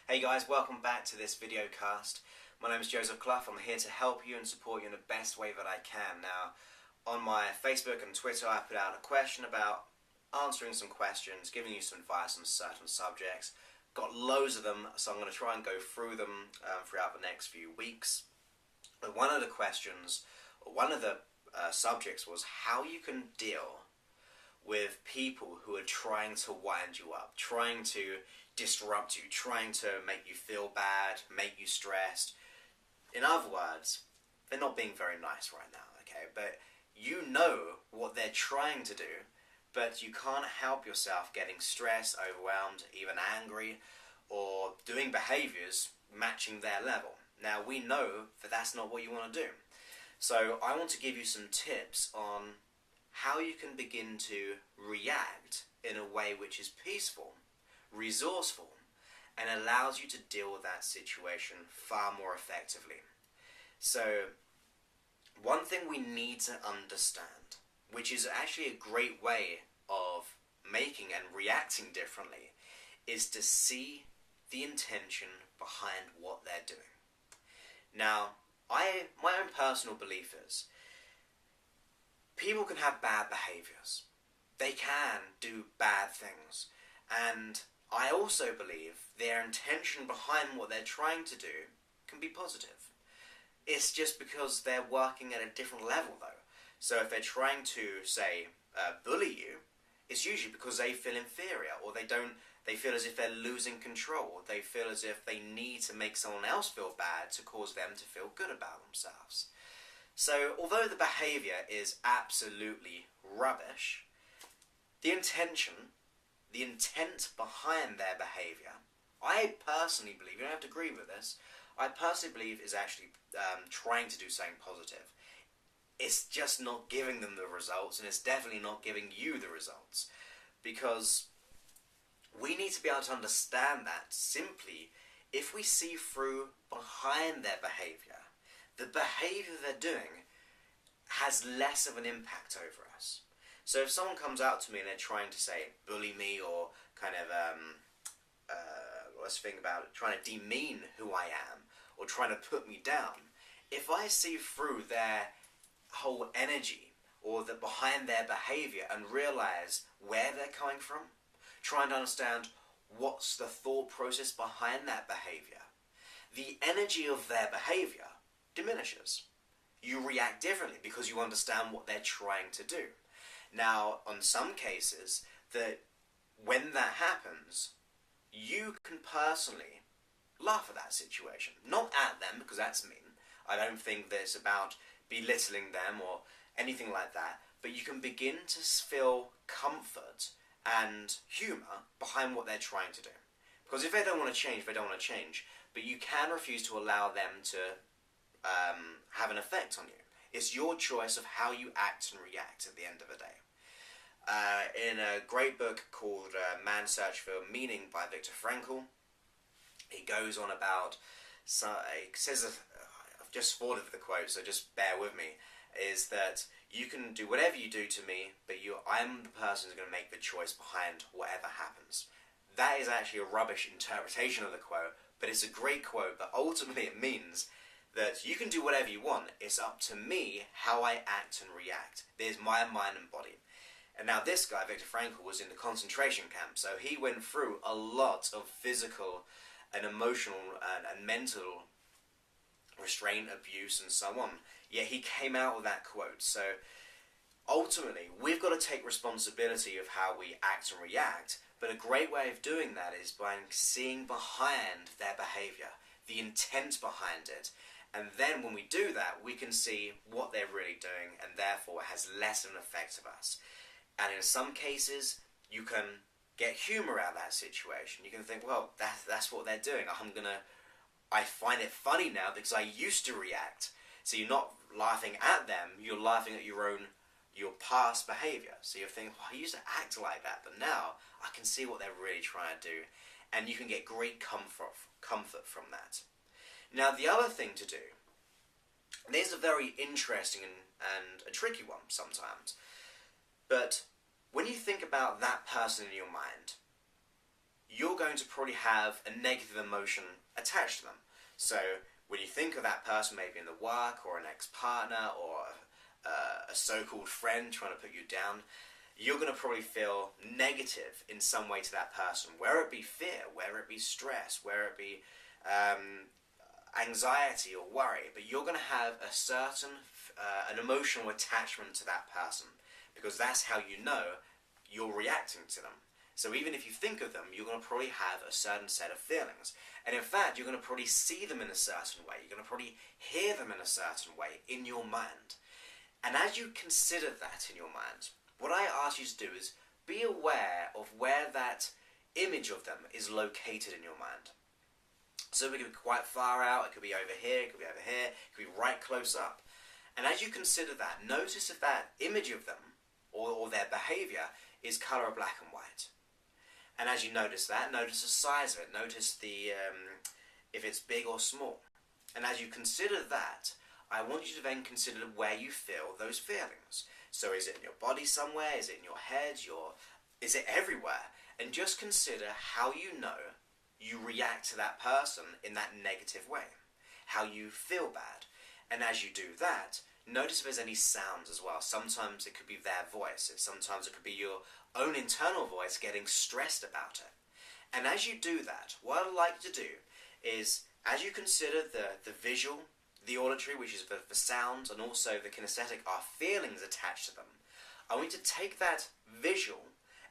Hey guys, welcome back to this video cast. My name is Joseph Clough. I'm here to help you and support you in the best way that I can. Now, on my Facebook and Twitter, I put out a question about answering some questions, giving you some advice on certain subjects. Got loads of them, so I'm going to try and go through them throughout the next few weeks. But one of the questions, or one of the subjects was how you can deal with people who are trying to wind you up, trying to disrupt you, trying to make you feel bad, make you stressed. In other words, they're not being very nice right now, okay? But you know what they're trying to do, but you can't help yourself getting stressed, overwhelmed, even angry, or doing behaviors matching their level. Now, we know that that's not what you want to do. So I want to give you some tips on how you can begin to react in a way which is peaceful, resourceful, and allows you to deal with that situation far more effectively. So, one thing we need to understand, which is actually a great way of making and reacting differently, is to see the intention behind what they're doing. Now, my own personal belief is, people can have bad behaviors. They can do bad things. And I also believe their intention behind what they're trying to do can be positive. It's just because they're working at a different level though. So if they're trying to, say, bully you, it's usually because they feel inferior, or they feel as if they're losing control. They feel as if they need to make someone else feel bad to cause them to feel good about themselves. So although the behavior is absolutely rubbish, the intent behind their behavior, I personally believe, you don't have to agree with this, I personally believe is actually trying to do something positive. It's just not giving them the results, and it's definitely not giving you the results. Because we need to be able to understand that simply if we see through behind their behavior. The behavior they're doing has less of an impact over us. So if someone comes out to me and they're trying to, say, bully me, or kind of, let's think about it, trying to demean who I am, or trying to put me down, if I see through their whole energy, or behind their behavior, and realize where they're coming from, trying to understand what's the thought process behind that behavior, the energy of their behavior diminishes. You react differently because you understand what they're trying to do. Now, on some cases, when that happens, you can personally laugh at that situation. Not at them, because that's mean. I don't think that it's about belittling them or anything like that, but you can begin to feel comfort and humour behind what they're trying to do. Because if they don't want to change, they don't want to change. But you can refuse to allow them to have an effect on you. It's your choice of how you act and react at the end of the day. In a great book called Man's Search for Meaning by Viktor Frankl, he goes on about, he says, I've just thought of the quote, so just bear with me, is that you can do whatever you do to me, but I'm the person who's going to make the choice behind whatever happens. That is actually a rubbish interpretation of the quote, but it's a great quote, but ultimately it means that you can do whatever you want. It's up to me how I act and react. There's my mind and body. And now this guy, Viktor Frankl, was in the concentration camp, so he went through a lot of physical and emotional and mental restraint, abuse, and so on. Yet he came out with that quote. So ultimately, we've got to take responsibility of how we act and react, but a great way of doing that is by seeing behind their behavior, the intent behind it. And then when we do that, we can see what they're really doing, and therefore it has less of an effect of us. And in some cases, you can get humour out of that situation. You can think, well, that's what they're doing. I find it funny now because I used to react. So you're not laughing at them, you're laughing at your past behaviour. So you're thinking, well, I used to act like that, but now I can see what they're really trying to do. And you can get great comfort from that. Now, the other thing to do, and this is a very interesting and a tricky one sometimes, but when you think about that person in your mind, you're going to probably have a negative emotion attached to them. So when you think of that person, maybe in the work, or an ex-partner, or a so-called friend trying to put you down, you're going to probably feel negative in some way to that person, whether it be fear, whether it be stress, whether it be anxiety or worry, but you're going to have a certain an emotional attachment to that person, because that's how you know you're reacting to them. So even if you think of them, you're going to probably have a certain set of feelings. And in fact, you're going to probably see them in a certain way. You're going to probably hear them in a certain way in your mind. And as you consider that in your mind, what I ask you to do is be aware of where that image of them is located in your mind. So it could be quite far out, it could be over here, it could be over here, it could be right close up. And as you consider that, notice if that image of them, or their behaviour, is colour black and white. And as you notice that, notice the size of it, notice the if it's big or small. And as you consider that, I want you to then consider where you feel those feelings. So is it in your body somewhere? Is it in your head? Is it everywhere? And just consider how you know you react to that person in that negative way. How you feel bad. And as you do that, notice if there's any sounds as well. Sometimes it could be their voice. Sometimes it could be your own internal voice getting stressed about it. And as you do that, what I'd like to do is, as you consider the visual, the auditory, which is the sound, and also the kinesthetic, are feelings attached to them, I want you to take that visual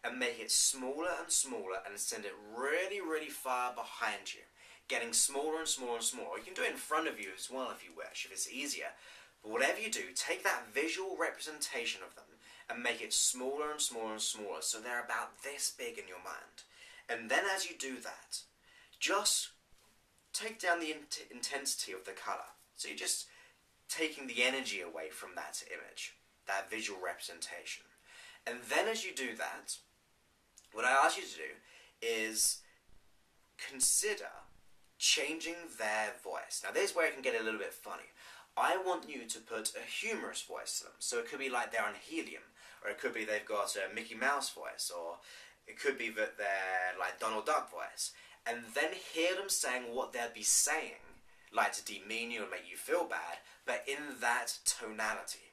and make it smaller and smaller and send it really, really far behind you, getting smaller and smaller and smaller. You can do it in front of you as well if you wish, if it's easier. But whatever you do, take that visual representation of them and make it smaller and smaller and smaller, so they're about this big in your mind. And then as you do that, just take down the intensity of the colour. So you're just taking the energy away from that image, that visual representation. And then as you do that, what I ask you to do is consider changing their voice. Now this is where it can get a little bit funny. I want you to put a humorous voice to them. So it could be like they're on helium, or it could be they've got a Mickey Mouse voice, or it could be that they're like Donald Duck voice. And then hear them saying what they'll be saying, like to demean you and make you feel bad, but in that tonality.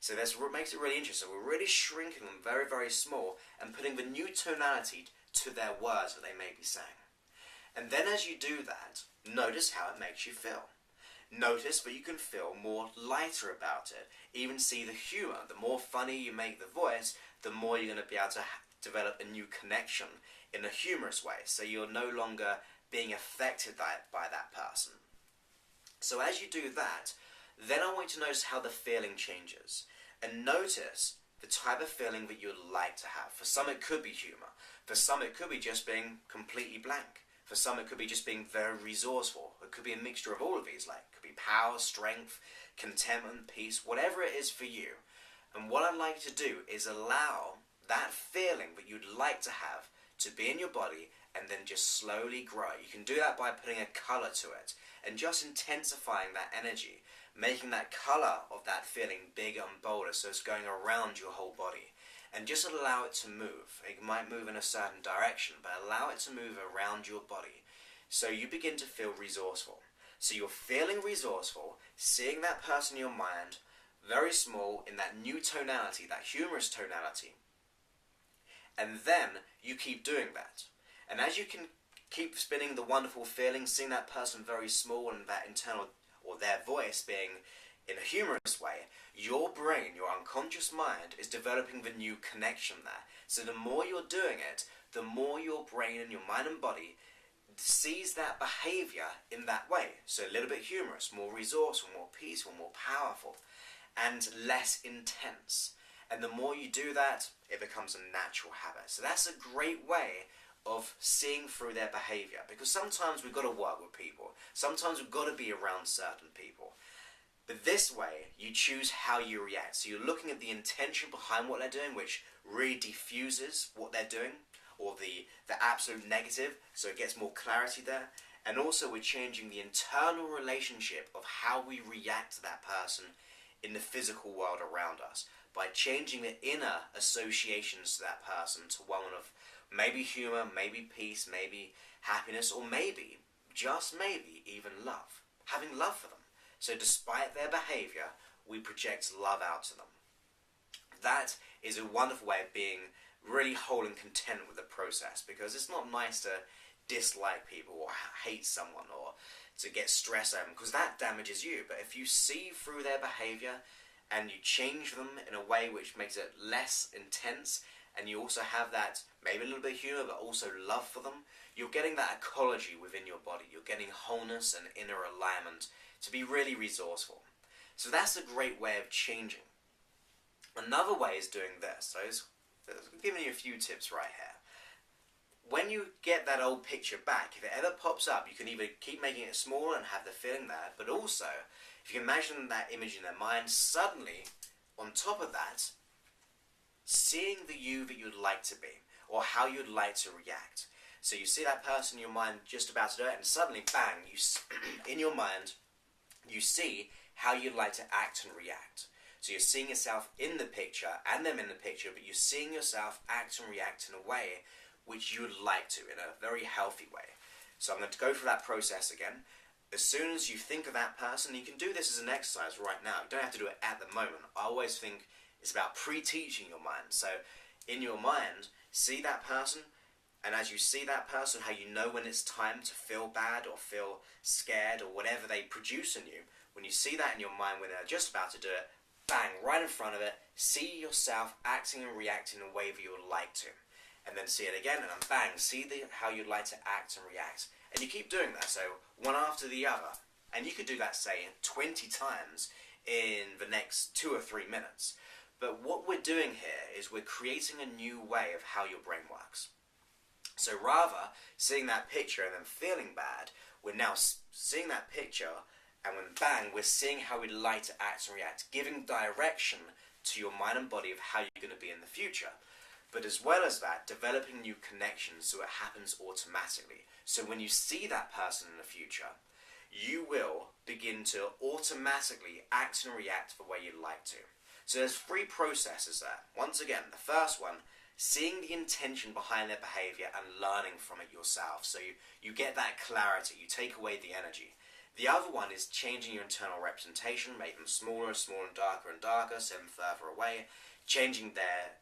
So that's what makes it really interesting. We're really shrinking them very, very small and putting the new tonality to their words that they may be saying. And then as you do that, notice how it makes you feel. Notice that you can feel more lighter about it. Even see the humour. The more funny you make the voice, the more you're going to be able to develop a new connection in a humorous way. So you're no longer being affected by that person. So as you do that, then I want you to notice how the feeling changes. And notice the type of feeling that you would like to have. For some it could be humour. For some it could be just being completely blank. For some it could be just being very resourceful. It could be a mixture of all of these, like it could be power, strength, contentment, peace, whatever it is for you. And what I'd like to do is allow that feeling that you'd like to have to be in your body and then just slowly grow. You can do that by putting a colour to it and just intensifying that energy, making that colour of that feeling bigger and bolder so it's going around your whole body. And just allow it to move. It might move in a certain direction, but allow it to move around your body. So you begin to feel resourceful. So you're feeling resourceful, seeing that person in your mind, very small, in that new tonality, that humorous tonality. And then you keep doing that. And as you can keep spinning the wonderful feeling, seeing that person very small and that internal, or their voice being in a humorous way, your brain, your unconscious mind, is developing the new connection there. So the more you're doing it, the more your brain and your mind and body sees that behaviour in that way. So a little bit humorous, more resourceful, more peaceful, more powerful, and less intense. And the more you do that, it becomes a natural habit. So that's a great way of seeing through their behaviour. Because sometimes we've got to work with people. Sometimes we've got to be around certain people. But this way, you choose how you react. So you're looking at the intention behind what they're doing, which really diffuses what they're doing, or the absolute negative, so it gets more clarity there. And also we're changing the internal relationship of how we react to that person in the physical world around us by changing the inner associations to that person to one of maybe humor, maybe peace, maybe happiness, or maybe, just maybe, even love. Having love for them. So despite their behavior, we project love out to them. That is a wonderful way of being really whole and content with the process, because it's not nice to dislike people or hate someone or to get stressed at them, because that damages you. But if you see through their behavior and you change them in a way which makes it less intense, and you also have that maybe a little bit of humor but also love for them, you're getting that ecology within your body. You're getting wholeness and inner alignment to be really resourceful. So that's a great way of changing. Another way is doing this. So I'm giving you a few tips right here. When you get that old picture back, if it ever pops up, you can either keep making it smaller and have the feeling there, but also, if you imagine that image in their mind, suddenly, on top of that, seeing the you that you'd like to be, or how you'd like to react. So you see that person in your mind just about to do it, and suddenly, bang, in your mind, you see how you'd like to act and react. So you're seeing yourself in the picture, and them in the picture, but you're seeing yourself act and react in a way which you would like to, in a very healthy way. So I'm going to go through that process again. As soon as you think of that person, you can do this as an exercise right now. You don't have to do it at the moment. I always think it's about pre-teaching your mind. So in your mind, see that person, and as you see that person, how you know when it's time to feel bad or feel scared or whatever they produce in you. When you see that in your mind when they're just about to do it, bang, right in front of it, see yourself acting and reacting in a way that you would like to. And then see it again, and then bang, see how you'd like to act and react. And you keep doing that, so one after the other. And you could do that, say, 20 times in the next 2 or 3 minutes. But what we're doing here is we're creating a new way of how your brain works. So rather, seeing that picture and then feeling bad, we're now seeing that picture, and when bang, we're seeing how we'd like to act and react, giving direction to your mind and body of how you're going to be in the future. But as well as that, developing new connections so it happens automatically. So when you see that person in the future, you will begin to automatically act and react the way you'd like to. So there's 3 processes there. Once again, the first one, seeing the intention behind their behavior and learning from it yourself. So you get that clarity, you take away the energy. The other one is changing your internal representation, make them smaller and smaller and darker, send them further away, changing their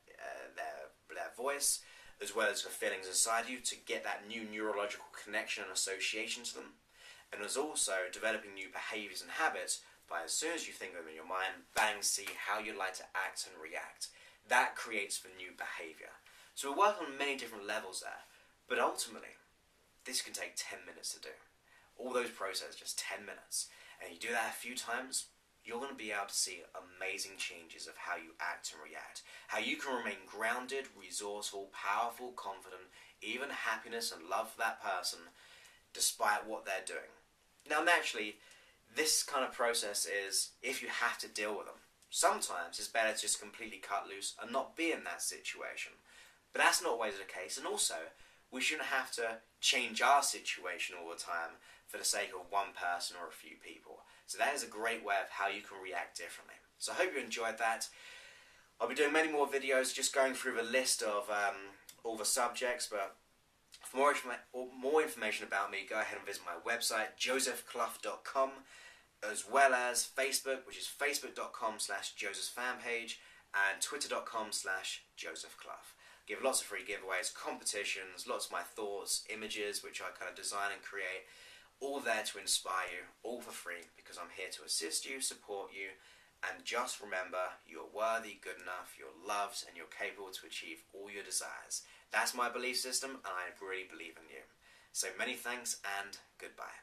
voice, as well as the feelings inside you to get that new neurological connection and association to them. And there's also developing new behaviors and habits by, as soon as you think of them in your mind, bang, see how you'd like to act and react. That creates the new behavior. So we work on many different levels there, but ultimately, this can take 10 minutes to do. All those processes, just 10 minutes. And you do that a few times, you're going to be able to see amazing changes of how you act and react. How you can remain grounded, resourceful, powerful, confident, even happiness and love for that person, despite what they're doing. Now naturally, this kind of process is if you have to deal with them. Sometimes it's better to just completely cut loose and not be in that situation. But that's not always the case. And also, we shouldn't have to change our situation all the time for the sake of one person or a few people. So that is a great way of how you can react differently. So I hope you enjoyed that. I'll be doing many more videos just going through the list of all the subjects, but for more information about me, go ahead and visit my website, josephclough.com, as well as Facebook, which is facebook.com/josephfanpage, and twitter.com/josephclough. Give lots of free giveaways, competitions, lots of my thoughts, images, which I kind of design and create, all there to inspire you, all for free, because I'm here to assist you, support you, and just remember, you're worthy, good enough, you're loved, and you're capable to achieve all your desires. That's my belief system, and I really believe in you. So many thanks, and goodbye.